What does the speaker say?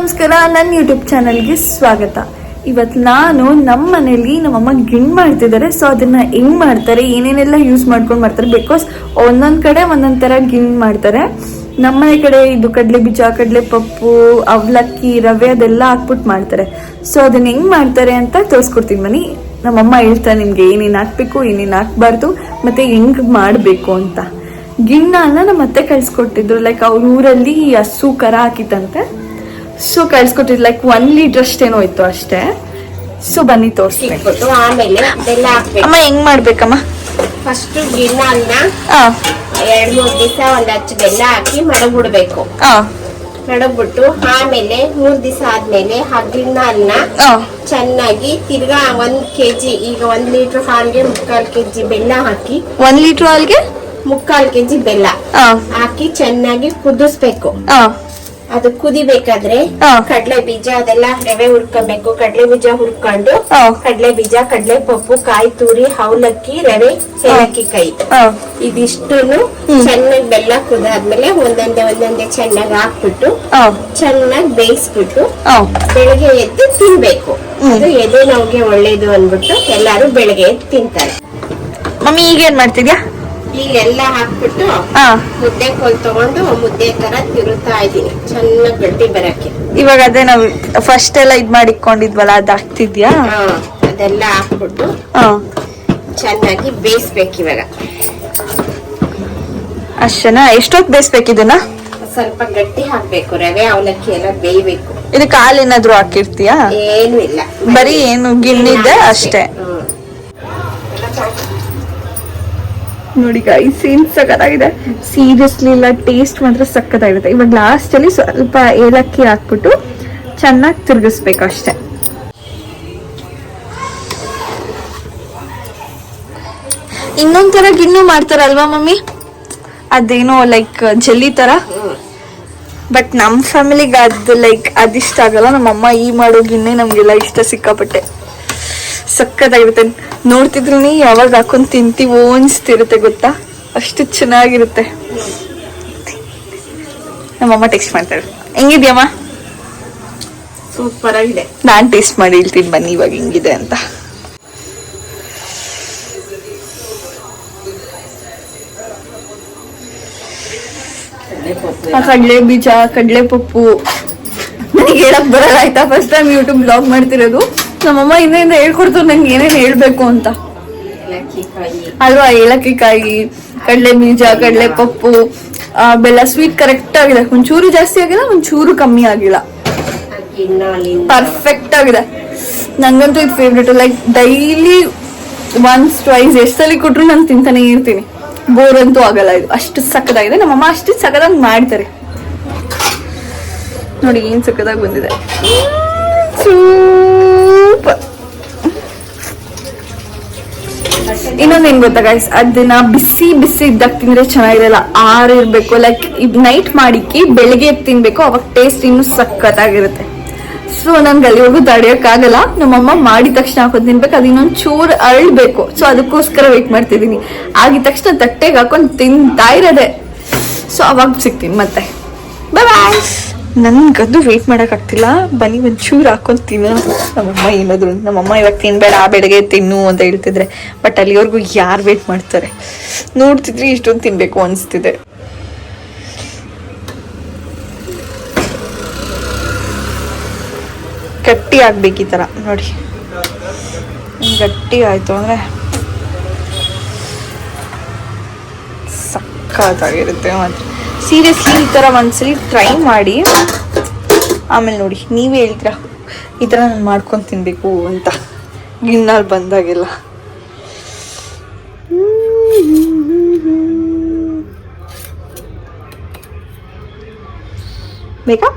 ನಮಸ್ಕಾರ, ನನ್ನ ಯೂಟ್ಯೂಬ್ ಚಾನಲ್ಗೆ ಸ್ವಾಗತ. ಇವತ್ತು ನಾನು ನಮ್ಮ ಮನೇಲಿ ನಮ್ಮಮ್ಮ ಗಿಣ್ ಮಾಡ್ತಿದ್ದಾರೆ. ಸೊ ಅದನ್ನ ಹೆಂಗ್ ಮಾಡ್ತಾರೆ, ಏನೇನೆಲ್ಲ ಯೂಸ್ ಮಾಡ್ಕೊಂಡು ಮಾಡ್ತಾರೆ, ಬಿಕಾಸ್ ಒಂದೊಂದ್ ಕಡೆ ಒಂದೊಂದ್ ತರ ಗಿಣ್ ಮಾಡ್ತಾರೆ. ನಮ್ಮನೆ ಕಡೆ ಇದು ಕಡಲೆ ಬೀಜ, ಕಡಲೆ ಪಪ್ಪು, ಅವಲಕ್ಕಿ, ರವೆ ಅದೆಲ್ಲ ಹಾಕ್ಬಿಟ್ಟು ಮಾಡ್ತಾರೆ. ಸೊ ಅದನ್ನ ಹೆಂಗ್ ಮಾಡ್ತಾರೆ ಅಂತ ತೋರಿಸ್ಕೊಡ್ತೀನಿ ಬನ್ನಿ. ನಮ್ಮಮ್ಮ ಹೇಳ್ತಾರೆ ನಿಮ್ಗೆ ಏನೇನು ಹಾಕ್ಬೇಕು, ಏನೇನು ಹಾಕ್ಬಾರ್ದು, ಮತ್ತೆ ಹೆಂಗ್ ಮಾಡ್ಬೇಕು ಅಂತ. ಗಿಣ್ಣನ ನಮ್ಮ ಅತ್ತೆ ಕಳ್ಸಿಕೊಟ್ಟಿದ್ರು. ಲೈಕ್ ಅವ್ರ ಊರಲ್ಲಿ ಹಸು ಕರ ಹಾಕಿತ್ತಂತೆ. ಸೊ ಕಳ್ಸಿಕೊಟ್ಟಿದ್ರು. ಲೈಕ್ 1 ಲೀಟರ್ ಅಷ್ಟೇನೋ ಇತ್ತು ಅಷ್ಟೇ. ಸೊ ಬನ್ನಿ ತೋರಿಸ್ಬೇಕು. ಆಮೇಲೆ ಬೆಲ್ಲ ಹಾಕ್ಬೇಕು. ಅಮ್ಮ ಹೆಂಗ್ ಮಾಡ್ಬೇಕಮ್ಮ? ಫಸ್ಟ್ ಗಿಣ್ಣನ್ನ 2-3 ದಿವಸ ಒಂದ್ ಹಚ್ಚ ಬೆಲ್ಲ ಹಾಕಿ ಮಡಗ್ಬಿಡ್ಬೇಕು. ಮಡಗ್ಬಿಟ್ಟು ಆಮೇಲೆ 3 ದಿವಸ ಆದ್ಮೇಲೆ ಆ ಗಿಣ್ಣನ್ನ ಚೆನ್ನಾಗಿ ತಿರ್ಗಾ 1 kg, ಈಗ 1 ಲೀಟರ್ ಹಾಲ್ಗೆ 3/4 kg ಬೆಲ್ಲ ಹಾಕಿ, 1 ಲೀಟರ್ ಹಾಲ್ಗೆ 3/4 kg ಬೆಲ್ಲ ಹಾಕಿ ಚೆನ್ನಾಗಿ ಕುದಿಸ್ಬೇಕು. ಅದು ಕುದಿಬೇಕಾದ್ರೆ ಕಡಲೆ ಬೀಜ ಅದೆಲ್ಲ ರವೆ ಹುರ್ಕೊಬೇಕು. ಕಡಲೆ ಬೀಜ ಹುರ್ಕೊಂಡು ಕಡಲೆ ಬೀಜ, ಕಡಲೆ ಪಪ್ಪು, ಕಾಯಿ ತುರಿ, ಅವಲಕ್ಕಿ, ರವೆ, ಏಲಕ್ಕಿ ಕಾಯಿ ಇದಿಷ್ಟನ್ನು ಚೆನ್ನಾಗಿ ಬೆಲ್ಲ ಕುದಾದ್ಮೇಲೆ ಒಂದೊಂದೇ ಚೆನ್ನಾಗಿ ಹಾಕ್ಬಿಟ್ಟು ಚೆನ್ನಾಗಿ ಬೇಯಿಸ್ಬಿಟ್ಟು ಬೆಳಗ್ಗೆ ಎದ್ದು ತಿನ್ಬೇಕು. ಅದು ಎದೆ ನೋವಿಗೆ ಒಳ್ಳೇದು ಅನ್ಬಿಟ್ಟು ಎಲ್ಲಾರು ಬೆಳಗ್ಗೆ ಎದ್ದು ತಿಂತಾರೆ. ಮಮ್ಮಿ ಈಗ ಏನ್ ಮಾಡ್ತಿದ್ಯಾ? ಈಗೆಲ್ಲ ಹಾಕ್ಬಿಟ್ಟು ಮುದ್ದೆ ಕೋಲ್ ತಗೊಂಡು ಮುದ್ದೆ ತರ ತಿರುತ್ತಾ ಇದೀನಿ, ಚೆನ್ನಾಗಿ ಗಟ್ಟಿ ಬರಕ್ಕೆ. ಇವಾಗ ಅದೇ ನಾವು ಫಸ್ಟ್ ಎಲ್ಲ ಇದ್ ಮಾಡಿಕೊಂಡಿದ್ವಲ್ಲ, ಅದ್ ಹಾಕ್ತಿದ್ಯಾ? ಅದೆಲ್ಲ ಹಾಕ್ಬಿಟ್ಟು ಚೆನ್ನಾಗಿ ಬೇಯಿಸ್ಬೇಕು. ಇವಾಗ ಅಷ್ಟೇನಾ? ಎಷ್ಟೊತ್ತು ಬೇಯಿಸ್ಬೇಕು ಇದನ್ನ? ಸ್ವಲ್ಪ ಗಟ್ಟಿ ಹಾಕ್ಬೇಕು. ರವೆ ಅವಲಕ್ಕಿ ಎಲ್ಲ ಬೇಯ್ಬೇಕು. ಇದಕ್ಕೆ ಹಾಲು ಏನಾದ್ರು ಹಾಕಿರ್ತೀಯಾ? ಏನು ಇಲ್ಲ, ಬರೀ ಏನು ಗಿಣ್ಣಿದೆ ಅಷ್ಟೇ. ನೋಡಿ ಗೈಸ್, ಏನ್ ಸಕ್ಕತ್ತಾಗಿದೆ. ಸೀರಿಯಸ್ಲಿ ಇಲ್ಲ, ಟೇಸ್ಟ್ ಮಾತ್ರ ಸಕ್ಕತ್ತಾಗಿರುತ್ತೆ. ಇವಾಗ ಲಾಸ್ಟ್ ಅಲ್ಲಿ ಸ್ವಲ್ಪ ಏಲಕ್ಕಿ ಹಾಕ್ಬಿಟ್ಟು ಚೆನ್ನಾಗಿ ತಿರ್ಗಿಸ್ಬೇಕು ಅಷ್ಟೇ. ಇನ್ನೊಂದ್ ತರ ಗಿಣ್ಣು ಮಾಡ್ತಾರಲ್ವಾ ಮಮ್ಮಿ? ಅದೇನೋ ಲೈಕ್ ಜೆಲ್ಲಿ ತರ. ಬಟ್ ನಮ್ ಫ್ಯಾಮಿಲಿಗೆ ಅದು ಲೈಕ್ ಅದಿಷ್ಟ ಆಗಲ್ಲ. ನಮ್ಮಮ್ಮ ಈ ಮಾಡೋ ಗಿಣ್ಣೆ ನಮ್ಗೆಲ್ಲ ಇಷ್ಟ, ಸಿಕ್ಕಾಪಟ್ಟೆ ಸಕ್ಕತ್ತಾಗಿರುತ್ತೆ. ನೋಡ್ತಿದ್ರು ಯಾವಾಗ ಹಾಕೊಂಡ್ ತಿಂತೀವೋ ಅನ್ಸ್ತಿರುತ್ತೆ, ಗೊತ್ತಾ? ಅಷ್ಟು ಚೆನ್ನಾಗಿರುತ್ತೆ. ನಮ್ಮಮ್ಮ ಟೇಸ್ಟ್ ಮಾಡ್ತಾರೆ. ಹೆಂಗಿದ್ಯಮ್ಮ? ಸೂಪರ್ ಆಗಿದೆ. ನಾನ್ ಟೇಸ್ಟ್ ಮಾಡಿ ಹೇಳ್ತೀನಿ ಬನ್ನಿ ಇವಾಗ ಹೆಂಗಿದೆ ಅಂತ. ಕಡಲೆ ಬೀಜ, ಕಡಲೆ ಪಪ್ಪು ನನಗೆ ಹೇಳಕ್ ಬರಲ್ಲ ಆಯ್ತಾ. ಫಸ್ಟ್ ಟೈಮ್ ಯೂಟ್ಯೂಬ್ ಬ್ಲಾಗ್ ಮಾಡ್ತಿರೋದು. ನಮ್ಮಮ್ಮ ಇನ್ನೇನು ಹೇಳ್ಕೊಡ್ತಾರೆ ನಂಗೆ ಏನೇನು ಹೇಳ್ಬೇಕು ಅಂತ ಅಲ್ವಾ. ಏಲಕ್ಕಿ ಕಾಯಿ, ಕಡಲೆ ಬೀಜ, ಕಡಲೆ ಪಪ್ಪು, ಬೆಲ್ಲ, ಸ್ವೀಟ್ ಕರೆಕ್ಟ್ ಆಗಿದೆ. ಒಂಚೂರು ಜಾಸ್ತಿ ಆಗಿಲ್ಲ, ಒಂಚೂರು ಕಮ್ಮಿ ಆಗಿಲ್ಲ, ಪರ್ಫೆಕ್ಟ್ ಆಗಿದೆ. ನಂಗಂತೂ ಇದು ಫೇವ್ರೇಟ್. ಲೈಕ್ ಡೈಲಿ 1-2 ಎಷ್ಟಲ್ಲಿ ಕೊಟ್ರು ನಾನು ತಿಂತಾನೆ ಇರ್ತೀನಿ. ಬೋರ್ ಅಂತೂ ಆಗಲ್ಲ. ಇದು ಅಷ್ಟು ಸಕ್ಕದಾಗಿದೆ. ನಮ್ಮಮ್ಮ ಅಷ್ಟು ಸಕ್ಕದಾಗಿ ಮಾಡ್ತಾರೆ. ನೋಡಿ ಏನ್ ಸಕ್ಕದಾಗಿ ಬಂದಿದೆ. ಸೂಪರ್. ಇನ್ನೊಂದೇನ್ ಗೊತ್ತಾ ಗೈಸ್, ಅದನ್ನ ಬಿಸಿ ಬಿಸಿ ಇದ್ದಾಗ ತಿಂದ್ರೆ ಚೆನ್ನಾಗಿರಲ್ಲ, ಆರಿರ್ಬೇಕು. ಲೈಕ್ ನೈಟ್ ಮಾಡಿಕ್ಕಿ ಬೆಳಿಗ್ಗೆ ತಿನ್ಬೇಕು, ಅವಾಗ ಟೇಸ್ಟ್ ಇನ್ನು ಸಕ್ಕತ್ತಾಗಿರುತ್ತೆ. ಸೊ ನನ್ಗೆ ಅಲ್ಲಿವರೆಗೂ ತಡೆಯೋಕ್ಕಾಗಲ್ಲ. ನಮ್ಮಮ್ಮ ಮಾಡಿದ ತಕ್ಷಣ ಹಾಕೋದು ತಿನ್ಬೇಕು. ಅದು ಇನ್ನೊಂದು ಚೂರು ಅರಳ್ಬೇಕು. ಸೊ ಅದಕ್ಕೋಸ್ಕರ ವೇಟ್ ಮಾಡ್ತಿದ್ದೀನಿ. ಆಗಿದ ತಕ್ಷಣ ತಟ್ಟೆಗೆ ಹಾಕೊಂಡು ತಿಂತಾ ಇರೋದೆ. ಸೊ ಅವಾಗ ಸಿಗ್ತೀನಿ ಮತ್ತೆ. ಬಾಯ್ ಬಾಯ್. ನನ್ಗದು ವೇಟ್ ಮಾಡಕ್ ಆಗ್ತಿಲ್ಲ. ಬನ್ನಿ ಒಂಚೂರು ಹಾಕೊಂಡ್ ತಿನ್ನೋಣ. ನಮ್ಮಮ್ಮ ಏನಾದ್ರು, ನಮ್ಮಮ್ಮ ಇವಾಗ ತಿನ್ಬೇಡ, ಬೆಳಗ್ಗೆ ತಿನ್ನು ಅಂತ ಹೇಳ್ತಿದ್ರೆ, ಬಟ್ ಅಲ್ಲಿವರೆಗೂ ಯಾರು ವೇಟ್ ಮಾಡ್ತಾರೆ? ನೋಡ್ತಿದ್ರಿ ಇಷ್ಟೊಂದು ತಿನ್ಬೇಕು ಅನ್ಸ್ತಿದೆ. ಗಟ್ಟಿ ಆಗ್ಬೇಕು ಈ ತರ. ನೋಡಿ ಗಟ್ಟಿ ಆಯ್ತು ಅಂದ್ರೆ ಸಕ್ಕತ್ತಾಗಿರುತ್ತೆ ಮಾತ್ರ. ಸೀರಿಯಸ್ಲಿ ಈ ತರ ಒಂದ್ಸಲಿ ಟ್ರೈ ಮಾಡಿ. ಆಮೇಲೆ ನೋಡಿ ನೀವೇ ಹೇಳ್ತೀರಾ ಈ ತರ ನಾನು ಮಾಡ್ಕೊಂಡು ತಿನ್ಬೇಕು ಅಂತ ಗಿಣ್ಣಲ್ಲಿ ಬಂದಾಗೆಲ್ಲ. ಬೇಕಾ?